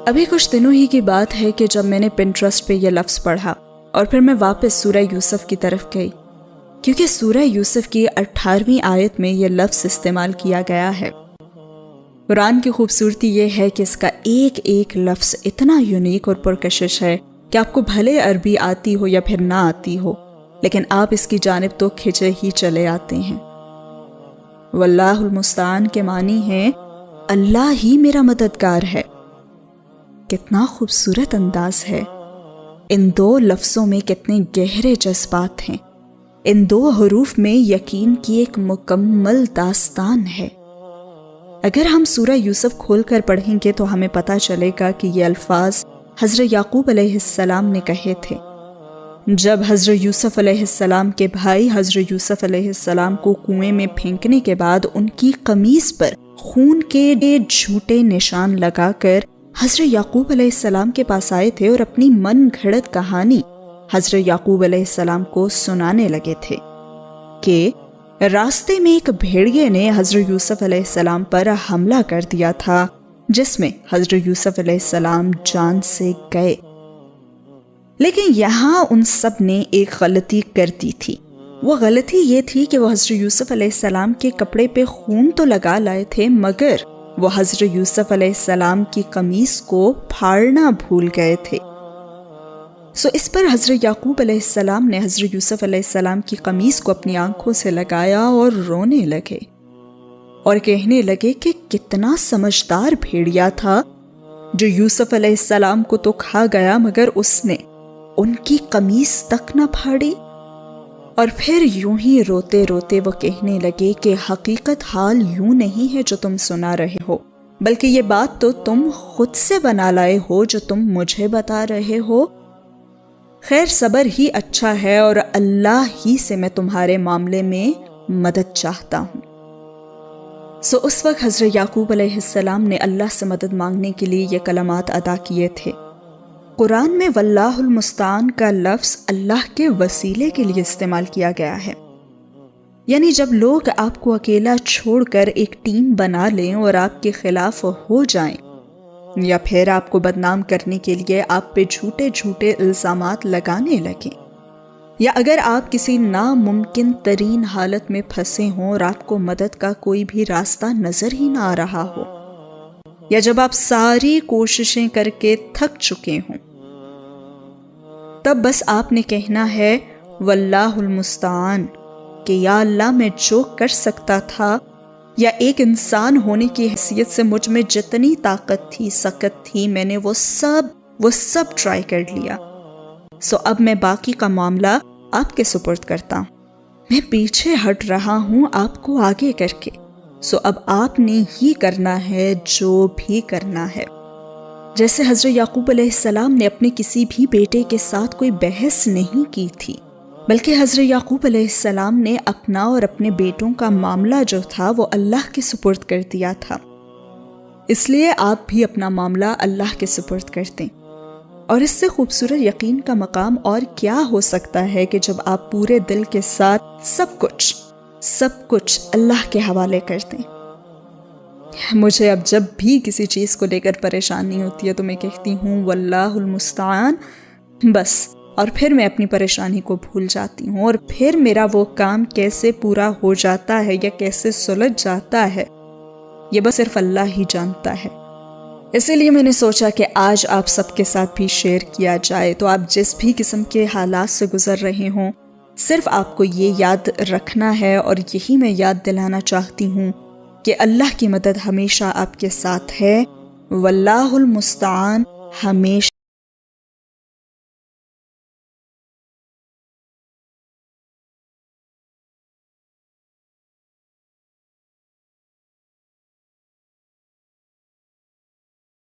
ابھی کچھ دنوں ہی کی بات ہے کہ جب میں نے پنٹرسٹ پہ یہ لفظ پڑھا اور پھر میں واپس سورہ یوسف کی طرف گئی، کیونکہ سورہ یوسف کی 18ویں آیت میں یہ لفظ استعمال کیا گیا ہے۔ قرآن کی خوبصورتی یہ ہے کہ اس کا ایک ایک لفظ اتنا یونیک اور پرکشش ہے کہ آپ کو بھلے عربی آتی ہو یا پھر نہ آتی ہو، لیکن آپ اس کی جانب تو کھنچے ہی چلے آتے ہیں۔ واللہ المستعان کے معنی ہیں اللہ ہی میرا مددگار ہے۔ کتنا خوبصورت انداز ہے، ان دو لفظوں میں کتنے گہرے جذبات ہیں، ان دو حروف میں یقین کی ایک مکمل داستان ہے۔ اگر ہم سورہ یوسف کھول کر پڑھیں گے تو ہمیں پتہ چلے گا کہ یہ الفاظ حضرت یعقوب علیہ السلام نے کہے تھے جب حضرت یوسف علیہ السلام کے بھائی حضرت یوسف علیہ السلام کو کنویں میں پھینکنے کے بعد ان کی قمیص پر خون کے جھوٹے نشان لگا کر حضرت یعقوب علیہ السلام کے پاس آئے تھے اور اپنی من گھڑت کہانی حضرت یعقوب علیہ السلام کو سنانے لگے تھے کہ راستے میں ایک بھیڑیے نے حضرت یوسف علیہ السلام پر حملہ کر دیا تھا، جس میں حضرت یوسف علیہ السلام جان سے گئے۔ لیکن یہاں ان سب نے ایک غلطی کر دی تھی۔ وہ غلطی یہ تھی کہ وہ حضرت یوسف علیہ السلام کے کپڑے پہ خون تو لگا لائے تھے، مگر وہ حضرت یوسف علیہ السلام کی قمیص کو پھاڑنا بھول گئے تھے۔ اس پر حضرت یعقوب علیہ السلام نے حضرت یوسف علیہ السلام کی قمیص کو اپنی آنکھوں سے لگایا اور رونے لگے اور کہنے لگے کہ کتنا سمجھدار بھیڑیا تھا جو یوسف علیہ السلام کو تو کھا گیا مگر اس نے ان کی قمیص تک نہ پھاڑی۔ اور پھر یوں ہی روتے روتے وہ کہنے لگے کہ حقیقت حال یوں نہیں ہے جو تم سنا رہے ہو، بلکہ یہ بات تو تم خود سے بنا لائے ہو جو تم مجھے بتا رہے ہو۔ خیر صبر ہی اچھا ہے اور اللہ ہی سے میں تمہارے معاملے میں مدد چاہتا ہوں۔ اس وقت حضرت یعقوب علیہ السلام نے اللہ سے مدد مانگنے کے لیے یہ کلمات ادا کیے تھے۔ قرآن میں واللہ المستعان کا لفظ اللہ کے وسیلے کے لیے استعمال کیا گیا ہے، یعنی جب لوگ آپ کو اکیلا چھوڑ کر ایک ٹیم بنا لیں اور آپ کے خلاف ہو جائیں، یا پھر آپ کو بدنام کرنے کے لیے آپ پہ جھوٹے جھوٹے الزامات لگانے لگیں، یا اگر آپ کسی ناممکن ترین حالت میں پھنسے ہوں اور آپ کو مدد کا کوئی بھی راستہ نظر ہی نہ آ رہا ہو، یا جب آپ ساری کوششیں کر کے تھک چکے ہوں، تب بس آپ نے کہنا ہے واللہ المستعان، کہ یا اللہ میں جو کر سکتا تھا یا ایک انسان ہونے کی حیثیت سے مجھ میں جتنی طاقت تھی، سکت تھی، میں نے وہ سب ٹرائی کر لیا۔ اب میں باقی کا معاملہ آپ کے سپرد کرتا ہوں، میں پیچھے ہٹ رہا ہوں آپ کو آگے کر کے، اب آپ نے ہی کرنا ہے جو بھی کرنا ہے۔ جیسے حضرت یعقوب علیہ السلام نے اپنے کسی بھی بیٹے کے ساتھ کوئی بحث نہیں کی تھی، بلکہ حضرت یعقوب علیہ السلام نے اپنا اور اپنے بیٹوں کا معاملہ جو تھا وہ اللہ کے سپرد کر دیا تھا۔ اس لیے آپ بھی اپنا معاملہ اللہ کے سپرد کر دیں، اور اس سے خوبصورت یقین کا مقام اور کیا ہو سکتا ہے کہ جب آپ پورے دل کے ساتھ سب کچھ اللہ کے حوالے کر دیں۔ مجھے اب جب بھی کسی چیز کو لے کر پریشانی ہوتی ہے تو میں کہتی ہوں واللہ المستعان، بس، اور پھر میں اپنی پریشانی کو بھول جاتی ہوں، اور پھر میرا وہ کام کیسے پورا ہو جاتا ہے یا کیسے سلجھ جاتا ہے یہ بس صرف اللہ ہی جانتا ہے۔ اسی لیے میں نے سوچا کہ آج آپ سب کے ساتھ بھی شیئر کیا جائے، تو آپ جس بھی قسم کے حالات سے گزر رہے ہوں، صرف آپ کو یہ یاد رکھنا ہے، اور یہی میں یاد دلانا چاہتی ہوں کہ اللہ کی مدد ہمیشہ آپ کے ساتھ ہے۔ واللہ المستعان ہمیشہ